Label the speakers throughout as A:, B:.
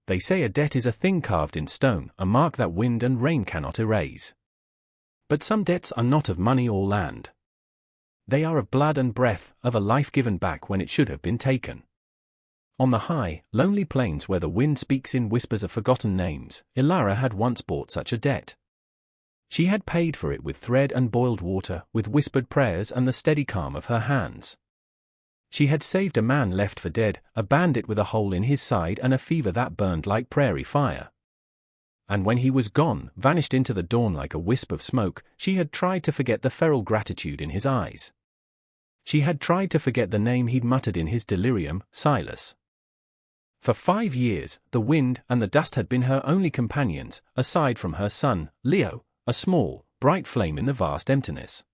A: They say a debt is a thing carved in stone, a mark that wind and rain cannot erase. But some debts are not of money or land. They are of blood and breath, of a life given back when it should have been taken. On the high, lonely plains where the wind speaks in whispers of forgotten names, Ilara had once bought such a debt. She had paid for it with thread and boiled water, with whispered prayers and the steady calm of her hands. She had saved a man left for dead, a bandit with a hole in his side and a fever that burned like prairie fire. And when he was gone, vanished into the dawn like a wisp of smoke, she had tried to forget the feral gratitude in his eyes. She had tried to forget the name he'd muttered in his delirium, Silas. For 5 years, the wind and the dust had been her only companions, aside from her son, Leo, a small, bright flame in the vast emptiness.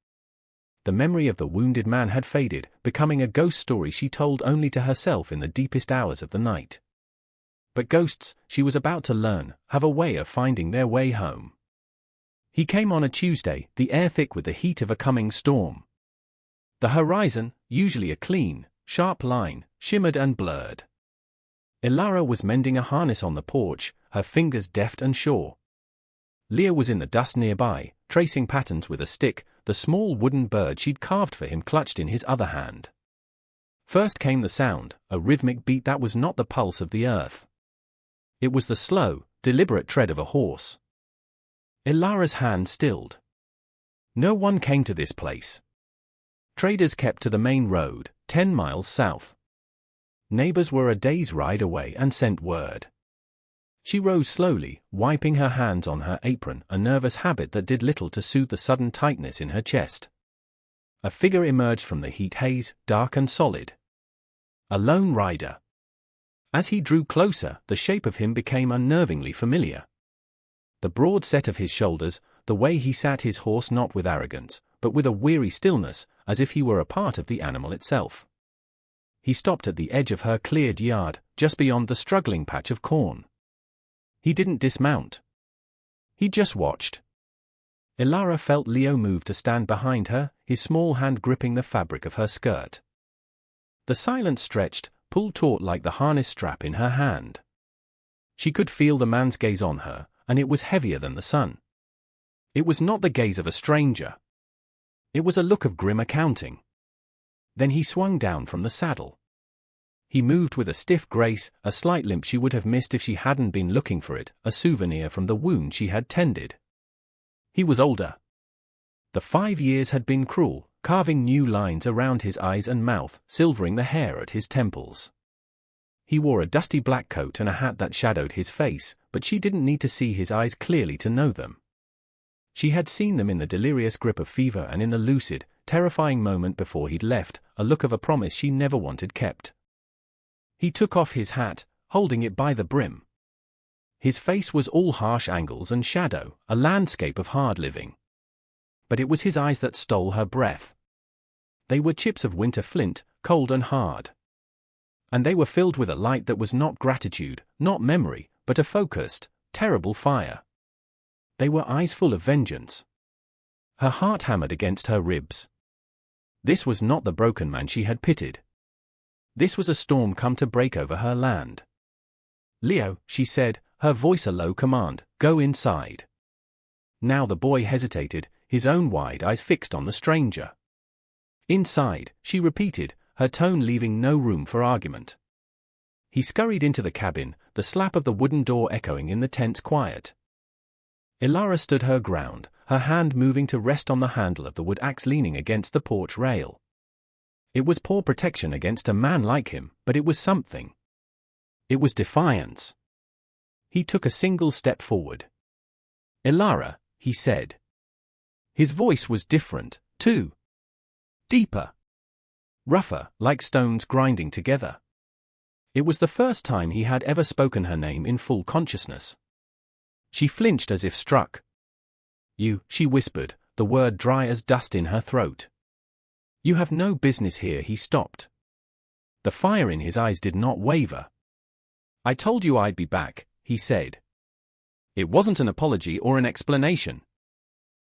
A: The memory of the wounded man had faded, becoming a ghost story she told only to herself in the deepest hours of the night. But ghosts, she was about to learn, have a way of finding their way home. He came on a Tuesday, the air thick with the heat of a coming storm. The horizon, usually a clean, sharp line, shimmered and blurred. Ilara was mending a harness on the porch, her fingers deft and sure. Leo was in the dust nearby, tracing patterns with a stick, the small wooden bird she'd carved for him clutched in his other hand. First came the sound, a rhythmic beat that was not the pulse of the earth. It was the slow, deliberate tread of a horse. Ilara's hand stilled. No one came to this place. Traders kept to the main road, 10 miles south. Neighbors were a day's ride away and sent word. She rose slowly, wiping her hands on her apron, a nervous habit that did little to soothe the sudden tightness in her chest. A figure emerged from the heat haze, dark and solid. A lone rider. As he drew closer, the shape of him became unnervingly familiar. The broad set of his shoulders, the way he sat his horse not with arrogance, but with a weary stillness, as if he were a part of the animal itself. He stopped at the edge of her cleared yard, just beyond the struggling patch of corn. He didn't dismount. He just watched. Ilara felt Leo move to stand behind her, his small hand gripping the fabric of her skirt. The silence stretched, pulled taut like the harness strap in her hand. She could feel the man's gaze on her, and it was heavier than the sun. It was not the gaze of a stranger. It was a look of grim accounting. Then he swung down from the saddle. He moved with a stiff grace, a slight limp she would have missed if she hadn't been looking for it, a souvenir from the wound she had tended. He was older. The 5 years had been cruel, carving new lines around his eyes and mouth, silvering the hair at his temples. He wore a dusty black coat and a hat that shadowed his face, but she didn't need to see his eyes clearly to know them. She had seen them in the delirious grip of fever and in the lucid, terrifying moment before he'd left, a look of a promise she never wanted kept. He took off his hat, holding it by the brim. His face was all harsh angles and shadow, a landscape of hard living. But it was his eyes that stole her breath. They were chips of winter flint, cold and hard. And they were filled with a light that was not gratitude, not memory, but a focused, terrible fire. They were eyes full of vengeance. Her heart hammered against her ribs. This was not the broken man she had pitied. This was a storm come to break over her land. "Leo," she said, her voice a low command, "go inside." Now the boy hesitated, his own wide eyes fixed on the stranger. "Inside," she repeated, her tone leaving no room for argument. He scurried into the cabin, the slap of the wooden door echoing in the tense quiet. Ilara stood her ground, her hand moving to rest on the handle of the wood axe leaning against the porch rail. It was poor protection against a man like him, but it was something. It was defiance. He took a single step forward. "Ilara," he said. His voice was different, too. Deeper. Rougher, like stones grinding together. It was the first time he had ever spoken her name in full consciousness. She flinched as if struck. "You," she whispered, the word dry as dust in her throat. "You have no business here." He stopped. The fire in his eyes did not waver. "I told you I'd be back," he said. It wasn't an apology or an explanation.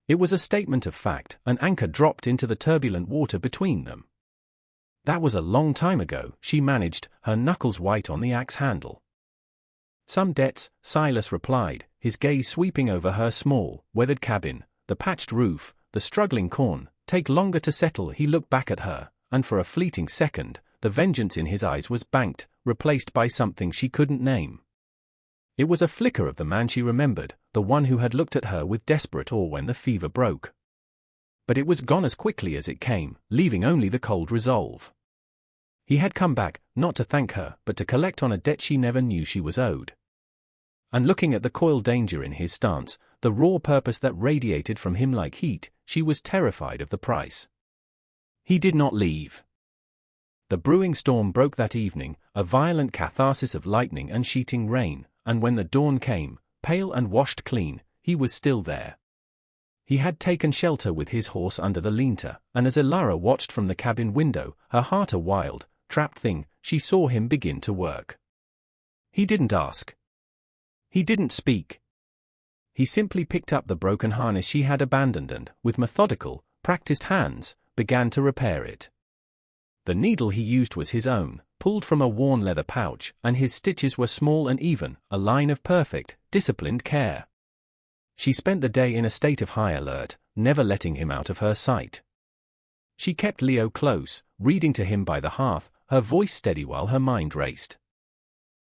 A: It was a statement of fact, an anchor dropped into the turbulent water between them. "That was a long time ago," she managed, her knuckles white on the axe handle. "Some debts," Silas replied, his gaze sweeping over her small, weathered cabin, the patched roof, the struggling corn, "take longer to settle." He looked back at her, and for a fleeting second, the vengeance in his eyes was banked, replaced by something she couldn't name. It was a flicker of the man she remembered, the one who had looked at her with desperate awe when the fever broke. But it was gone as quickly as it came, leaving only the cold resolve. He had come back, not to thank her, but to collect on a debt she never knew she was owed. And looking at the coiled danger in his stance, the raw purpose that radiated from him like heat, she was terrified of the price. He did not leave. The brewing storm broke that evening, a violent catharsis of lightning and sheeting rain, and when the dawn came, pale and washed clean, he was still there. He had taken shelter with his horse under the lean-to, and as Elara watched from the cabin window, her heart a wild, trapped thing, she saw him begin to work. He didn't ask. He didn't speak. He simply picked up the broken harness she had abandoned and, with methodical, practiced hands, began to repair it. The needle he used was his own, pulled from a worn leather pouch, and his stitches were small and even, a line of perfect, disciplined care. She spent the day in a state of high alert, never letting him out of her sight. She kept Leo close, reading to him by the hearth, her voice steady while her mind raced.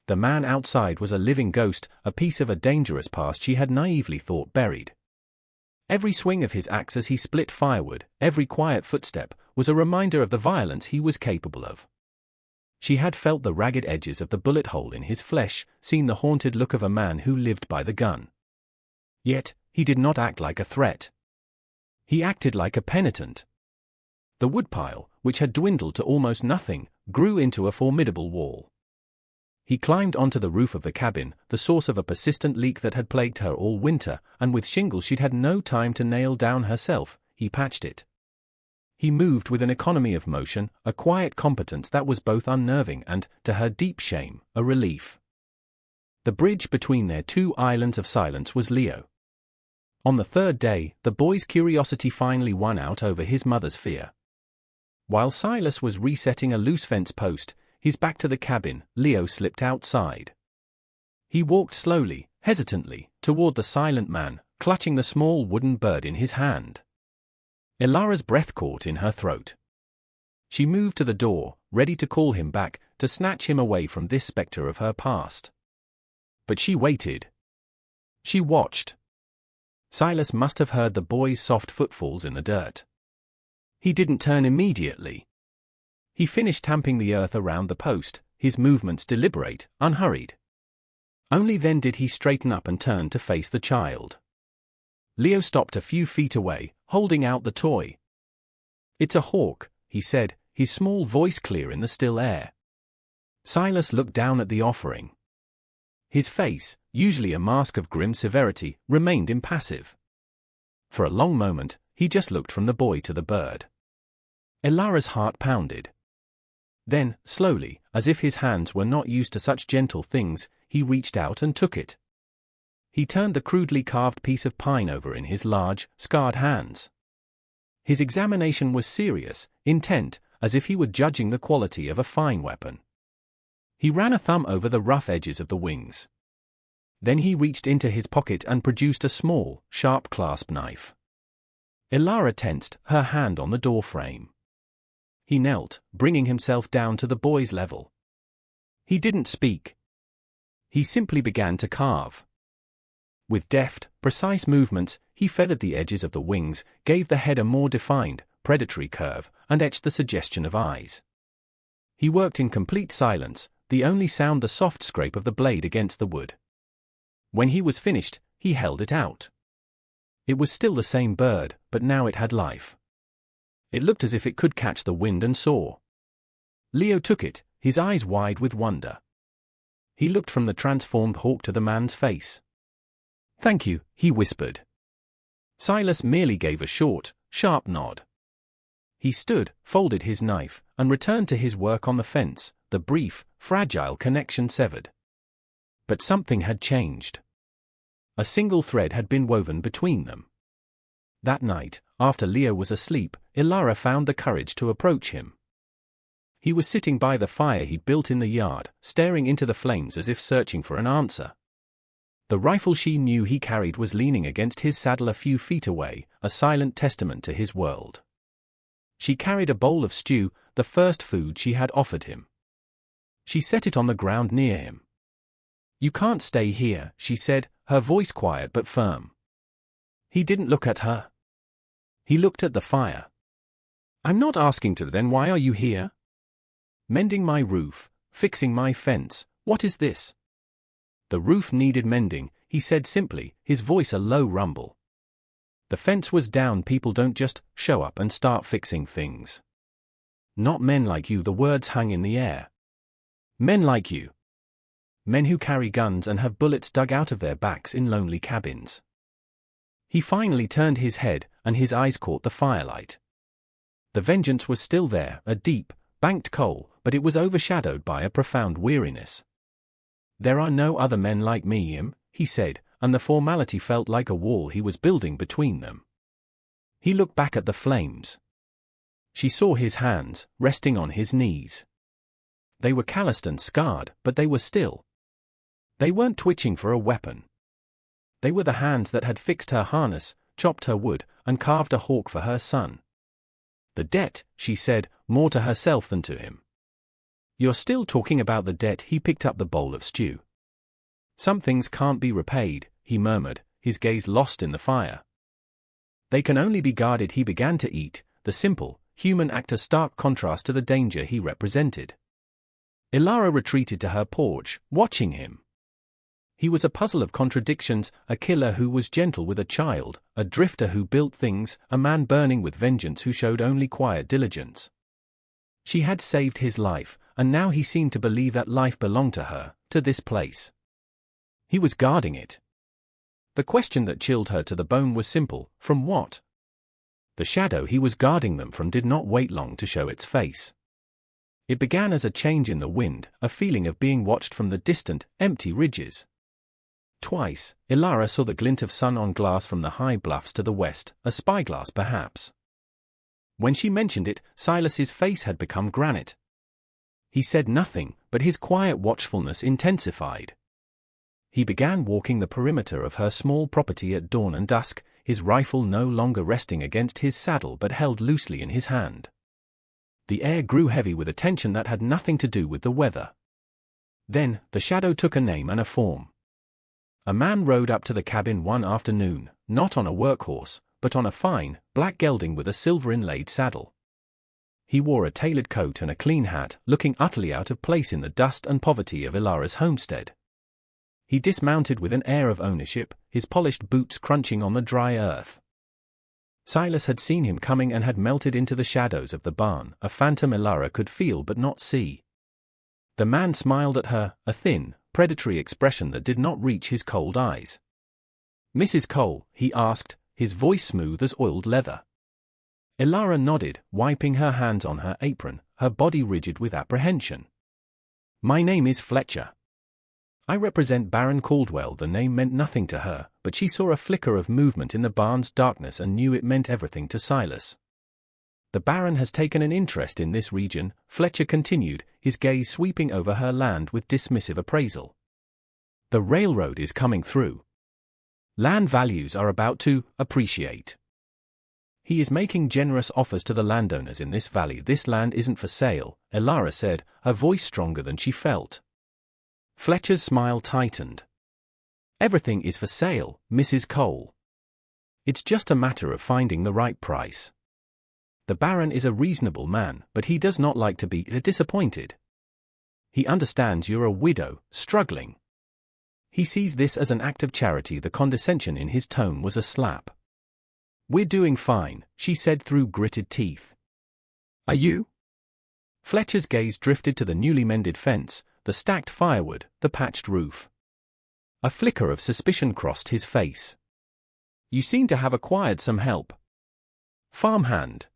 A: The man outside was a living ghost, a piece of a dangerous past she had naively thought buried. Every swing of his axe as he split firewood, every quiet footstep, was a reminder of the violence he was capable of. She had felt the ragged edges of the bullet hole in his flesh, seen the haunted look of a man who lived by the gun. Yet, he did not act like a threat. He acted like a penitent. The woodpile, which had dwindled to almost nothing, grew into a formidable wall. He climbed onto the roof of the cabin, the source of a persistent leak that had plagued her all winter, and with shingles she'd had no time to nail down herself, he patched it. He moved with an economy of motion, a quiet competence that was both unnerving and, to her deep shame, a relief. The bridge between their two islands of silence was Leo. On the third day, the boy's curiosity finally won out over his mother's fear. While Silas was resetting a loose fence post, his back to the cabin, Leo slipped outside. He walked slowly, hesitantly, toward the silent man, clutching the small wooden bird in his hand. Elara's breath caught in her throat. She moved to the door, ready to call him back, to snatch him away from this specter of her past. But she waited. She watched. Silas must have heard the boy's soft footfalls in the dirt. He didn't turn immediately. He finished tamping the earth around the post, his movements deliberate, unhurried. Only then did he straighten up and turn to face the child. Leo stopped a few feet away, holding out the toy. "It's a hawk," he said, his small voice clear in the still air. Silas looked down at the offering. His face, usually a mask of grim severity, remained impassive. For a long moment, he just looked from the boy to the bird. Elara's heart pounded. Then, slowly, as if his hands were not used to such gentle things, he reached out and took it. He turned the crudely carved piece of pine over in his large, scarred hands. His examination was serious, intent, as if he were judging the quality of a fine weapon. He ran a thumb over the rough edges of the wings. Then he reached into his pocket and produced a small, sharp clasp knife. Elara tensed, her hand on the doorframe. He knelt, bringing himself down to the boy's level. He didn't speak. He simply began to carve. With deft, precise movements, he feathered the edges of the wings, gave the head a more defined, predatory curve, and etched the suggestion of eyes. He worked in complete silence, the only sound the soft scrape of the blade against the wood. When he was finished, he held it out. It was still the same bird, but now it had life. It looked as if it could catch the wind and soar. Leo took it, his eyes wide with wonder. He looked from the transformed hawk to the man's face. "Thank you," he whispered. Silas merely gave a short, sharp nod. He stood, folded his knife, and returned to his work on the fence, the brief, fragile connection severed. But something had changed. A single thread had been woven between them. That night, after Leo was asleep, Elara found the courage to approach him. He was sitting by the fire he'd built in the yard, staring into the flames as if searching for an answer. The rifle she knew he carried was leaning against his saddle a few feet away, a silent testament to his world. She carried a bowl of stew, the first food she had offered him. She set it on the ground near him. "You can't stay here," she said, her voice quiet but firm. He didn't look at her. He looked at the fire. "I'm not asking to, then why are you here?" "Mending my roof, fixing my fence, what is this?" "The roof needed mending," he said simply, his voice a low rumble. "The fence was down. People don't just show up and start fixing things. Not men like you." The words hung in the air. "Men like you. Men who carry guns and have bullets dug out of their backs in lonely cabins." He finally turned his head, and his eyes caught the firelight. The vengeance was still there, a deep, banked coal, but it was overshadowed by a profound weariness. "There are no other men like me, he said, and the formality felt like a wall he was building between them. He looked back at the flames. She saw his hands, resting on his knees. They were calloused and scarred, but they were still. They weren't twitching for a weapon. They were the hands that had fixed her harness, chopped her wood, and carved a hawk for her son. "The debt," she said, more to herself than to him. "You're still talking about the debt." He picked up the bowl of stew. "Some things can't be repaid," he murmured, his gaze lost in the fire. "They can only be guarded." He began to eat, the simple, human act a stark contrast to the danger he represented. Ilara retreated to her porch, watching him. He was a puzzle of contradictions, a killer who was gentle with a child, a drifter who built things, a man burning with vengeance who showed only quiet diligence. She had saved his life, and now he seemed to believe that life belonged to her, to this place. He was guarding it. The question that chilled her to the bone was simple: from what? The shadow he was guarding them from did not wait long to show its face. It began as a change in the wind, a feeling of being watched from the distant, empty ridges. Twice, Ilara saw the glint of sun on glass from the high bluffs to the west, a spyglass perhaps. When she mentioned it, Silas's face had become granite. He said nothing, but his quiet watchfulness intensified. He began walking the perimeter of her small property at dawn and dusk, his rifle no longer resting against his saddle but held loosely in his hand. The air grew heavy with a tension that had nothing to do with the weather. Then, the shadow took a name and a form. A man rode up to the cabin one afternoon, not on a workhorse, but on a fine, black gelding with a silver-inlaid saddle. He wore a tailored coat and a clean hat, looking utterly out of place in the dust and poverty of Ilara's homestead. He dismounted with an air of ownership, his polished boots crunching on the dry earth. Silas had seen him coming and had melted into the shadows of the barn, a phantom Ilara could feel but not see. The man smiled at her, a thin, predatory expression that did not reach his cold eyes. "Mrs. Cole?" he asked, his voice smooth as oiled leather. Ilara nodded, wiping her hands on her apron, her body rigid with apprehension. "My name is Fletcher. I represent Baron Caldwell." The name meant nothing to her, but she saw a flicker of movement in the barn's darkness and knew it meant everything to Silas. "The Baron has taken an interest in this region," Fletcher continued, his gaze sweeping over her land with dismissive appraisal. "The railroad is coming through. Land values are about to appreciate. He is making generous offers to the landowners in this valley." "This land isn't for sale," Ilara said, her voice stronger than she felt. Fletcher's smile tightened. "Everything is for sale, Mrs. Cole. It's just a matter of finding the right price. The Baron is a reasonable man, but he does not like to be disappointed. He understands you're a widow, struggling. He sees this as an act of charity." The condescension in his tone was a slap. "We're doing fine," she said through gritted teeth. "Are you?" Fletcher's gaze drifted to the newly mended fence, the stacked firewood, the patched roof. A flicker of suspicion crossed his face. "You seem to have acquired some help." "Farmhand."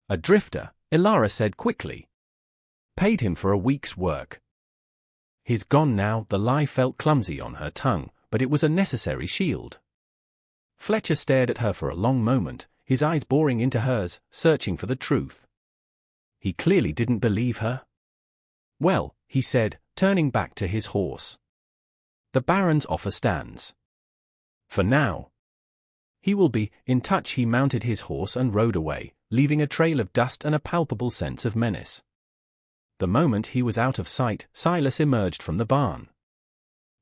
A: "A drifter," Ilara said quickly. "Paid him for a week's work." "He's gone now." The lie felt clumsy on her tongue, but it was a necessary shield. Fletcher stared at her for a long moment, his eyes boring into hers, searching for the truth. He clearly didn't believe her. "Well," he said, turning back to his horse. "The Baron's offer stands. For now. He will be in touch." He mounted his horse and rode away, leaving a trail of dust and a palpable sense of menace. The moment he was out of sight, Silas emerged from the barn.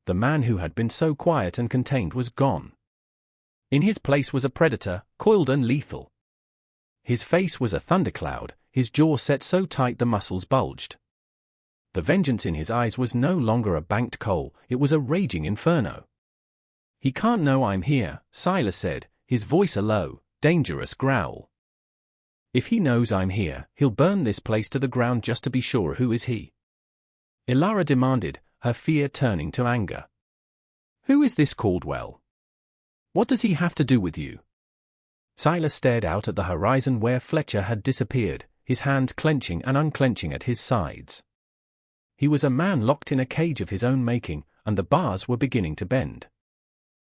A: The man who had been so quiet and contained was gone. In his place was a predator, coiled and lethal. His face was a thundercloud, his jaw set so tight the muscles bulged. The vengeance in his eyes was no longer a banked coal, it was a raging inferno. "He can't know I'm here," Silas said, his voice a low, dangerous growl. "If he knows I'm here, he'll burn this place to the ground just to be sure." "Who is he?" Ilara demanded, her fear turning to anger. "Who is this Caldwell? What does he have to do with you?" Silas stared out at the horizon where Fletcher had disappeared, his hands clenching and unclenching at his sides. He was a man locked in a cage of his own making, and the bars were beginning to bend.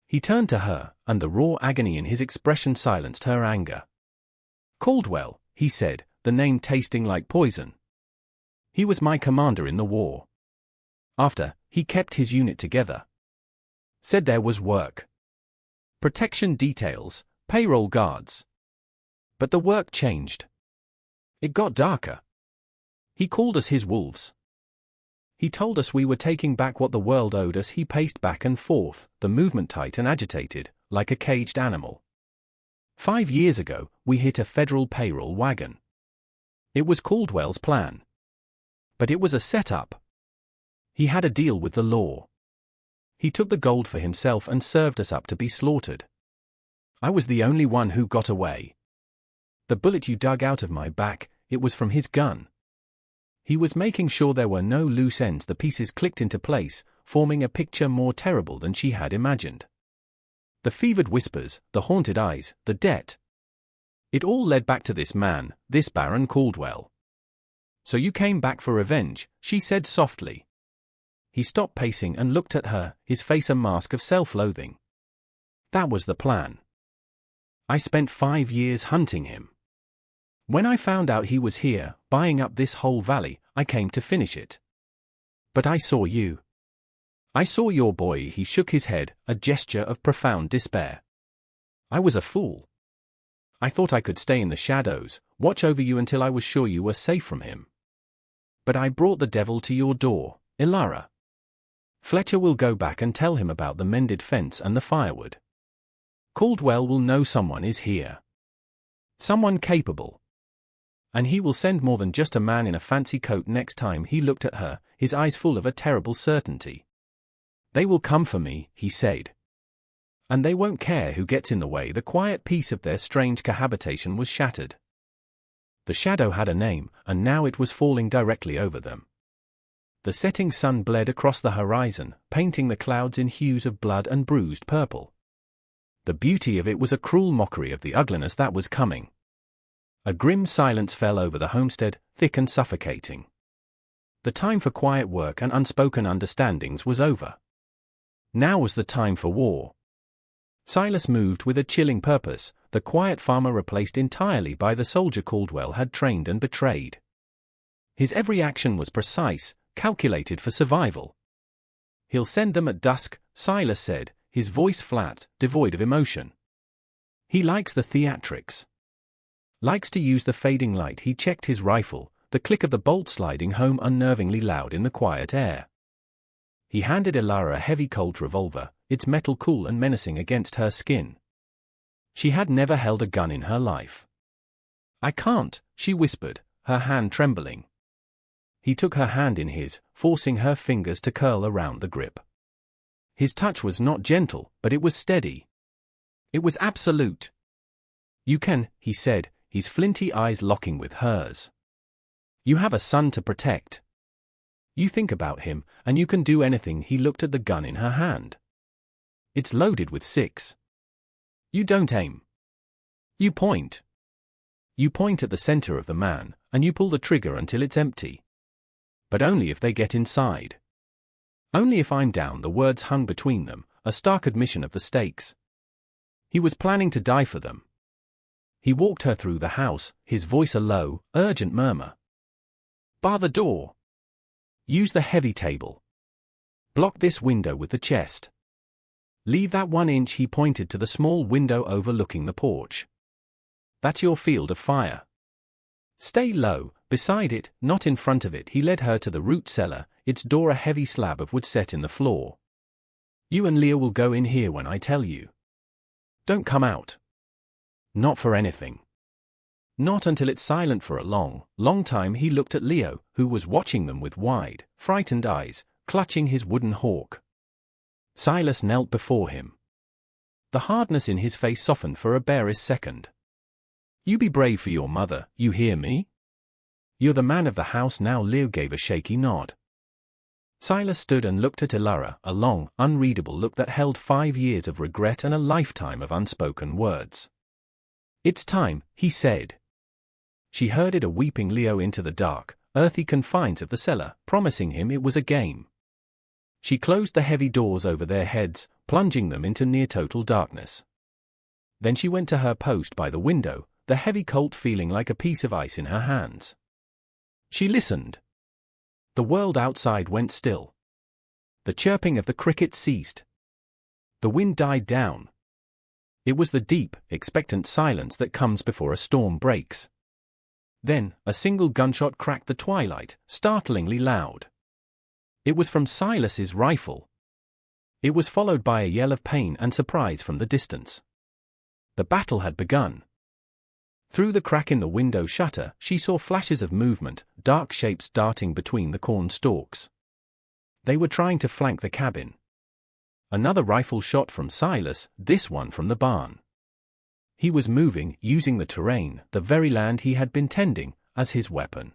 A: He turned to her, and the raw agony in his expression silenced her anger. "Caldwell," he said, the name tasting like poison. "He was my commander in the war. After, he kept his unit together. Said there was work. Protection details, payroll guards. But the work changed. It got darker. He called us his wolves. He told us we were taking back what the world owed us." He paced back and forth, the movement tight and agitated, like a caged animal. 5 years ago, we hit a federal payroll wagon. It was Caldwell's plan. But it was a setup. He had a deal with the law. He took the gold for himself and served us up to be slaughtered. I was the only one who got away. The bullet you dug out of my back, it was from his gun. He was making sure there were no loose ends. The pieces clicked into place, forming a picture more terrible than she had imagined. The fevered whispers, the haunted eyes, the debt. It all led back to this man, this Baron Caldwell. "So you came back for revenge," she said softly. He stopped pacing and looked at her, his face a mask of self-loathing. "That was the plan. I spent 5 years hunting him. When I found out he was here, buying up this whole valley, I came to finish it. But I saw you. I saw your boy." He shook his head, a gesture of profound despair. "I was a fool. I thought I could stay in the shadows, watch over you until I was sure you were safe from him. But I brought the devil to your door, Ilara. Fletcher will go back and tell him about the mended fence and the firewood. Caldwell will know someone is here. Someone capable. And he will send more than just a man in a fancy coat next time." He looked at her, his eyes full of a terrible certainty. "They will come for me," he said. "And they won't care who gets in the way." The quiet peace of their strange cohabitation was shattered. The shadow had a name, and now it was falling directly over them. The setting sun bled across the horizon, painting the clouds in hues of blood and bruised purple. The beauty of it was a cruel mockery of the ugliness that was coming. A grim silence fell over the homestead, thick and suffocating. The time for quiet work and unspoken understandings was over. Now was the time for war. Silas moved with a chilling purpose, the quiet farmer replaced entirely by the soldier Caldwell had trained and betrayed. His every action was precise, calculated for survival. "He'll send them at dusk," Silas said, his voice flat, devoid of emotion. "He likes the theatrics. Likes to use the fading light." He checked his rifle, the click of the bolt sliding home unnervingly loud in the quiet air. He handed Ilara a heavy Colt revolver, its metal cool and menacing against her skin. She had never held a gun in her life. "I can't," she whispered, her hand trembling. He took her hand in his, forcing her fingers to curl around the grip. His touch was not gentle, but it was steady. It was absolute. "You can," he said, his flinty eyes locking with hers. "You have a son to protect. You think about him, and you can do anything." He looked at the gun in her hand. "It's loaded with 6. You don't aim. You point. You point at the center of the man, and you pull the trigger until it's empty. But only if they get inside. Only if I'm down." The words hung between them, a stark admission of the stakes. He was planning to die for them. He walked her through the house, his voice a low, urgent murmur. Bar the door. Use the heavy table. Block this window with the chest. Leave that 1 inch. He pointed to the small window overlooking the porch. That's your field of fire. Stay low, beside it, not in front of it. He led her to the root cellar, its door a heavy slab of wood set in the floor. You and Leo will go in here when I tell you. Don't come out. Not for anything. Not until it's silent. For a long, long time he looked at Leo, who was watching them with wide, frightened eyes, clutching his wooden hawk. Silas knelt before him. The hardness in his face softened for a barest second. You be brave for your mother, you hear me? You're the man of the house now. Leo gave a shaky nod. Silas stood and looked at Ilara, a long, unreadable look that held 5 years of regret and a lifetime of unspoken words. It's time, he said. She herded a weeping Leo into the dark, earthy confines of the cellar, promising him it was a game. She closed the heavy doors over their heads, plunging them into near-total darkness. Then she went to her post by the window, the heavy colt feeling like a piece of ice in her hands. She listened. The world outside went still. The chirping of the crickets ceased. The wind died down. It was the deep, expectant silence that comes before a storm breaks. Then, a single gunshot cracked the twilight, startlingly loud. It was from Silas's rifle. It was followed by a yell of pain and surprise from the distance. The battle had begun. Through the crack in the window shutter, she saw flashes of movement, dark shapes darting between the corn stalks. They were trying to flank the cabin. Another rifle shot from Silas, this one from the barn. He was moving, using the terrain, the very land he had been tending, as his weapon.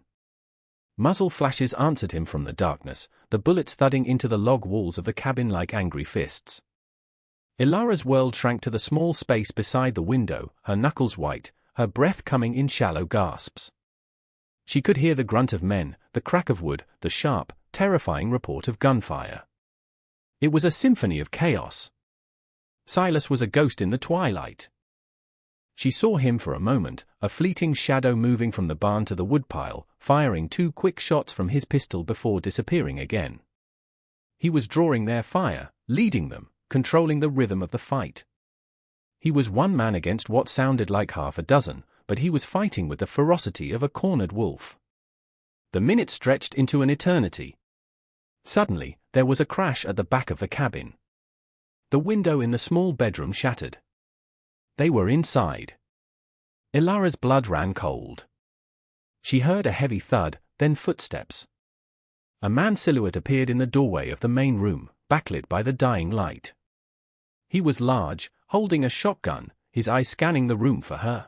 A: Muzzle flashes answered him from the darkness, the bullets thudding into the log walls of the cabin like angry fists. Ilara's world shrank to the small space beside the window, her knuckles white, her breath coming in shallow gasps. She could hear the grunt of men, the crack of wood, the sharp, terrifying report of gunfire. It was a symphony of chaos. Silas was a ghost in the twilight. She saw him for a moment, a fleeting shadow moving from the barn to the woodpile, firing 2 quick shots from his pistol before disappearing again. He was drawing their fire, leading them, controlling the rhythm of the fight. He was one man against what sounded like half a dozen, but he was fighting with the ferocity of a cornered wolf. The minutes stretched into an eternity. Suddenly, there was a crash at the back of the cabin. The window in the small bedroom shattered. They were inside. Ilara's blood ran cold. She heard a heavy thud, then footsteps. A man's silhouette appeared in the doorway of the main room, backlit by the dying light. He was large, holding a shotgun, his eyes scanning the room for her.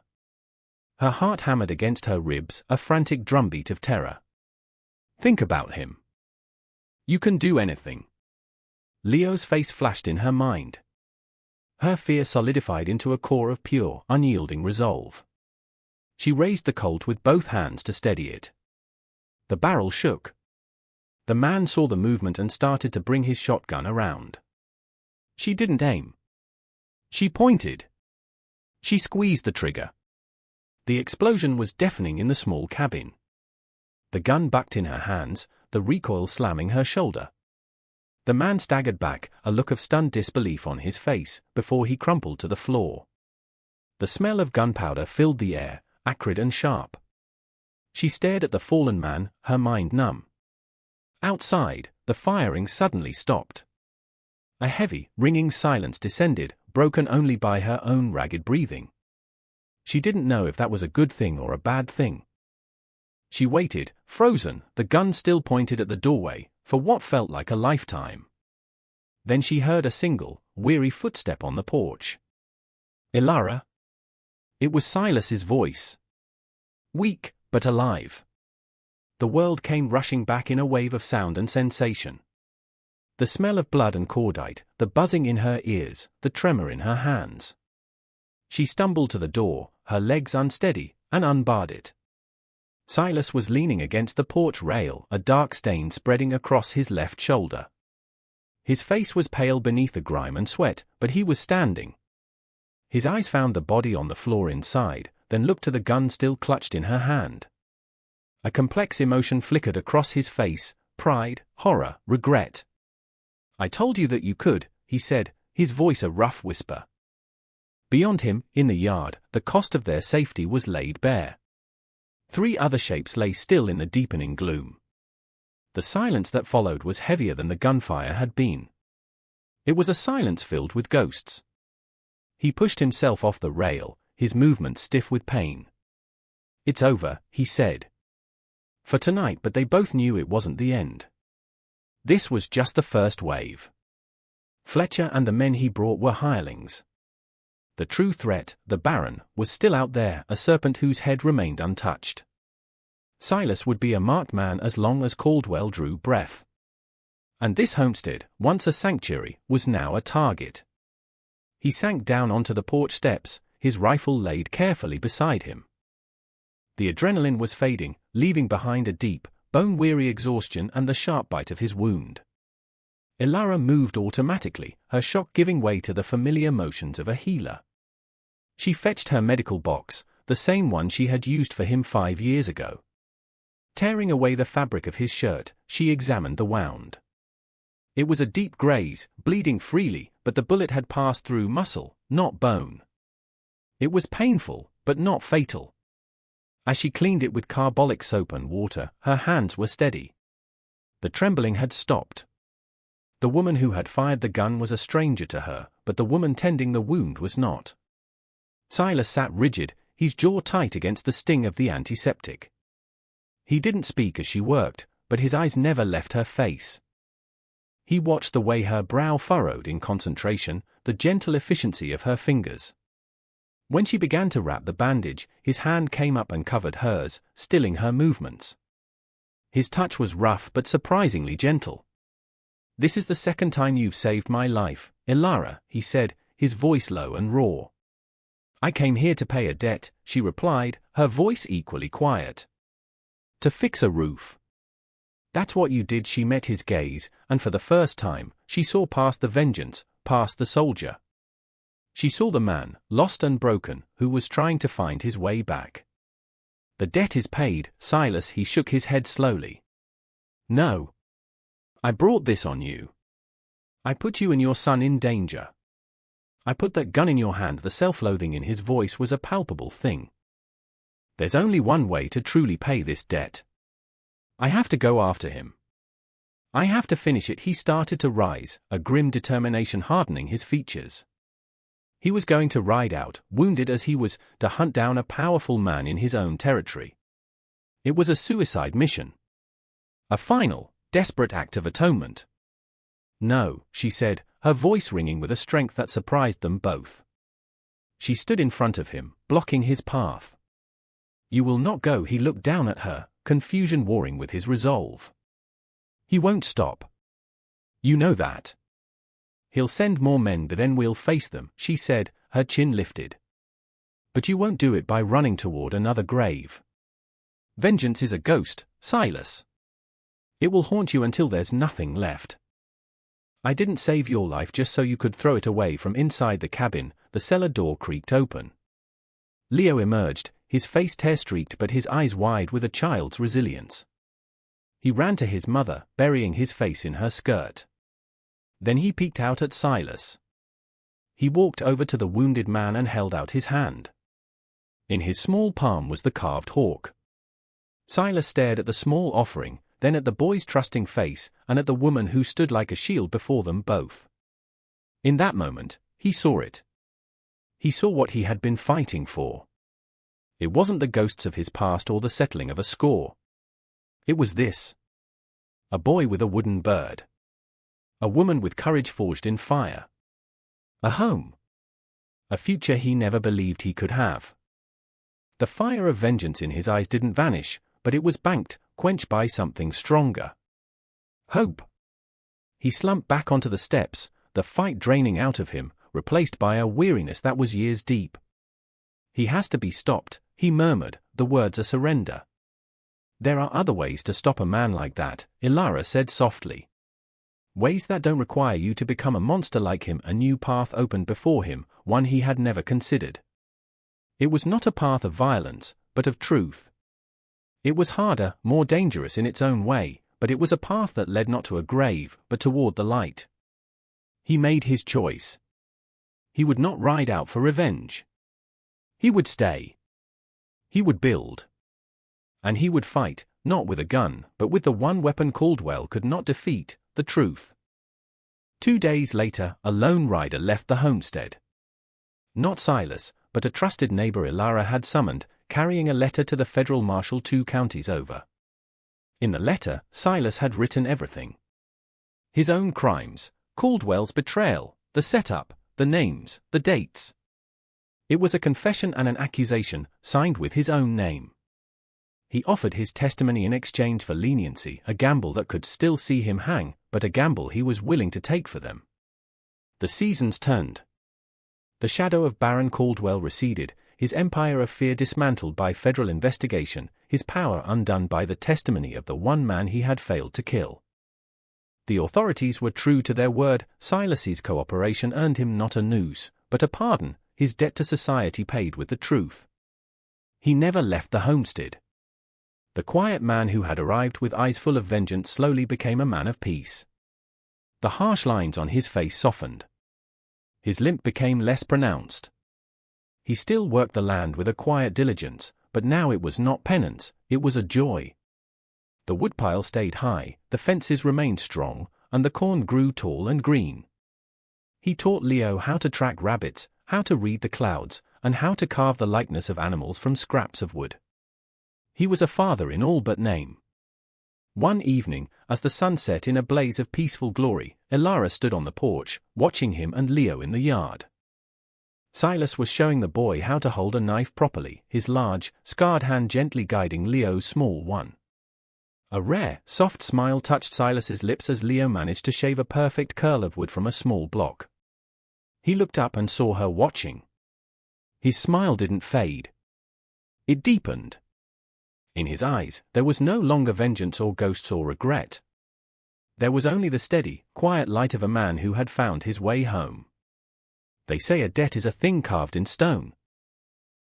A: Her heart hammered against her ribs, a frantic drumbeat of terror. Think about him. You can do anything. Leo's face flashed in her mind. Her fear solidified into a core of pure, unyielding resolve. She raised the Colt with both hands to steady it. The barrel shook. The man saw the movement and started to bring his shotgun around. She didn't aim. She pointed. She squeezed the trigger. The explosion was deafening in the small cabin. The gun bucked in her hands, the recoil slamming her shoulder. The man staggered back, a look of stunned disbelief on his face, before he crumpled to the floor. The smell of gunpowder filled the air, acrid and sharp. She stared at the fallen man, her mind numb. Outside, the firing suddenly stopped. A heavy, ringing silence descended, broken only by her own ragged breathing. She didn't know if that was a good thing or a bad thing. She waited, frozen, the gun still pointed at the doorway, for what felt like a lifetime. Then she heard a single, weary footstep on the porch. Ilara? It was Silas's voice. Weak, but alive. The world came rushing back in a wave of sound and sensation. The smell of blood and cordite, the buzzing in her ears, the tremor in her hands. She stumbled to the door, her legs unsteady, and unbarred it. Silas was leaning against the porch rail, a dark stain spreading across his left shoulder. His face was pale beneath the grime and sweat, but he was standing. His eyes found the body on the floor inside, then looked to the gun still clutched in her hand. A complex emotion flickered across his face: pride, horror, regret. "I told you that you could," he said, his voice a rough whisper. Beyond him, in the yard, the cost of their safety was laid bare. 3 other shapes lay still in the deepening gloom. The silence that followed was heavier than the gunfire had been. It was a silence filled with ghosts. He pushed himself off the rail, his movements stiff with pain. "It's over," he said. For tonight, but they both knew it wasn't the end. This was just the first wave. Fletcher and the men he brought were hirelings. The true threat, the Baron, was still out there, a serpent whose head remained untouched. Silas would be a marked man as long as Caldwell drew breath. And this homestead, once a sanctuary, was now a target. He sank down onto the porch steps, his rifle laid carefully beside him. The adrenaline was fading, leaving behind a deep, bone-weary exhaustion and the sharp bite of his wound. Ilara moved automatically, her shock giving way to the familiar motions of a healer. She fetched her medical box, the same one she had used for him 5 years ago. Tearing away the fabric of his shirt, she examined the wound. It was a deep graze, bleeding freely, but the bullet had passed through muscle, not bone. It was painful, but not fatal. As she cleaned it with carbolic soap and water, her hands were steady. The trembling had stopped. The woman who had fired the gun was a stranger to her, but the woman tending the wound was not. Silas sat rigid, his jaw tight against the sting of the antiseptic. He didn't speak as she worked, but his eyes never left her face. He watched the way her brow furrowed in concentration, the gentle efficiency of her fingers. When she began to wrap the bandage, his hand came up and covered hers, stilling her movements. His touch was rough but surprisingly gentle. "This is the second time you've saved my life, Ilara," he said, his voice low and raw. "I came here to pay a debt," she replied, her voice equally quiet. "To fix a roof." "That's what you did." She met his gaze, and for the first time, she saw past the vengeance, past the soldier. She saw the man, lost and broken, who was trying to find his way back. "The debt is paid, Silas." He shook his head slowly. "No. I brought this on you. I put you and your son in danger. I put that gun in your hand." The self-loathing in his voice was a palpable thing. "There's only one way to truly pay this debt. I have to go after him. I have to finish it." He started to rise, a grim determination hardening his features. He was going to ride out, wounded as he was, to hunt down a powerful man in his own territory. It was a suicide mission. A final, desperate act of atonement. "No," she said, her voice ringing with a strength that surprised them both. She stood in front of him, blocking his path. "You will not go." He looked down at her, confusion warring with his resolve. "He won't stop. You know that. He'll send more men, but then we'll face them," she said, her chin lifted. "But you won't do it by running toward another grave. Vengeance is a ghost, Silas. It will haunt you until there's nothing left. I didn't save your life just so you could throw it away." From inside the cabin, the cellar door creaked open. Leo emerged, his face tear-streaked but his eyes wide with a child's resilience. He ran to his mother, burying his face in her skirt. Then he peeked out at Silas. He walked over to the wounded man and held out his hand. In his small palm was the carved hawk. Silas stared at the small offering, then at the boy's trusting face, and at the woman who stood like a shield before them both. In that moment, he saw it. He saw what he had been fighting for. It wasn't the ghosts of his past or the settling of a score. It was this. A boy with a wooden bird. A woman with courage forged in fire. A home. A future he never believed he could have. The fire of vengeance in his eyes didn't vanish, but it was banked, quenched by something stronger. Hope. He slumped back onto the steps, the fight draining out of him, replaced by a weariness that was years deep. "He has to be stopped," he murmured, the words a surrender. "There are other ways to stop a man like that," Ilara said softly. "Ways that don't require you to become a monster like him." A new path opened before him, one he had never considered. It was not a path of violence, but of truth. It was harder, more dangerous in its own way, but it was a path that led not to a grave, but toward the light. He made his choice. He would not ride out for revenge. He would stay. He would build. And he would fight, not with a gun, but with the one weapon Caldwell could not defeat, the truth. 2 days later, a lone rider left the homestead. Not Silas, but a trusted neighbor Ilara had summoned, carrying a letter to the federal marshal 2 counties over. In the letter, Silas had written everything. His own crimes, Caldwell's betrayal, the setup, the names, the dates. It was a confession and an accusation, signed with his own name. He offered his testimony in exchange for leniency, a gamble that could still see him hang, but a gamble he was willing to take for them. The seasons turned. The shadow of Baron Caldwell receded, his empire of fear dismantled by federal investigation, his power undone by the testimony of the one man he had failed to kill. The authorities were true to their word. Silas's cooperation earned him not a noose, but a pardon, his debt to society paid with the truth. He never left the homestead. The quiet man who had arrived with eyes full of vengeance slowly became a man of peace. The harsh lines on his face softened. His limp became less pronounced. He still worked the land with a quiet diligence, but now it was not penance, it was a joy. The woodpile stayed high, the fences remained strong, and the corn grew tall and green. He taught Leo how to track rabbits, how to read the clouds, and how to carve the likeness of animals from scraps of wood. He was a father in all but name. One evening, as the sun set in a blaze of peaceful glory, Ilara stood on the porch, watching him and Leo in the yard. Silas was showing the boy how to hold a knife properly, his large, scarred hand gently guiding Leo's small one. A rare, soft smile touched Silas's lips as Leo managed to shave a perfect curl of wood from a small block. He looked up and saw her watching. His smile didn't fade. It deepened. In his eyes, there was no longer vengeance or ghosts or regret. There was only the steady, quiet light of a man who had found his way home. They say a debt is a thing carved in stone.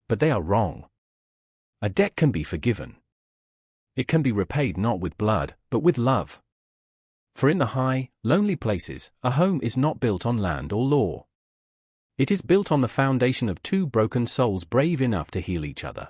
A: But they are wrong. A debt can be forgiven. It can be repaid not with blood, but with love. For in the high, lonely places, a home is not built on land or law. It is built on the foundation of 2 broken souls brave enough to heal each other.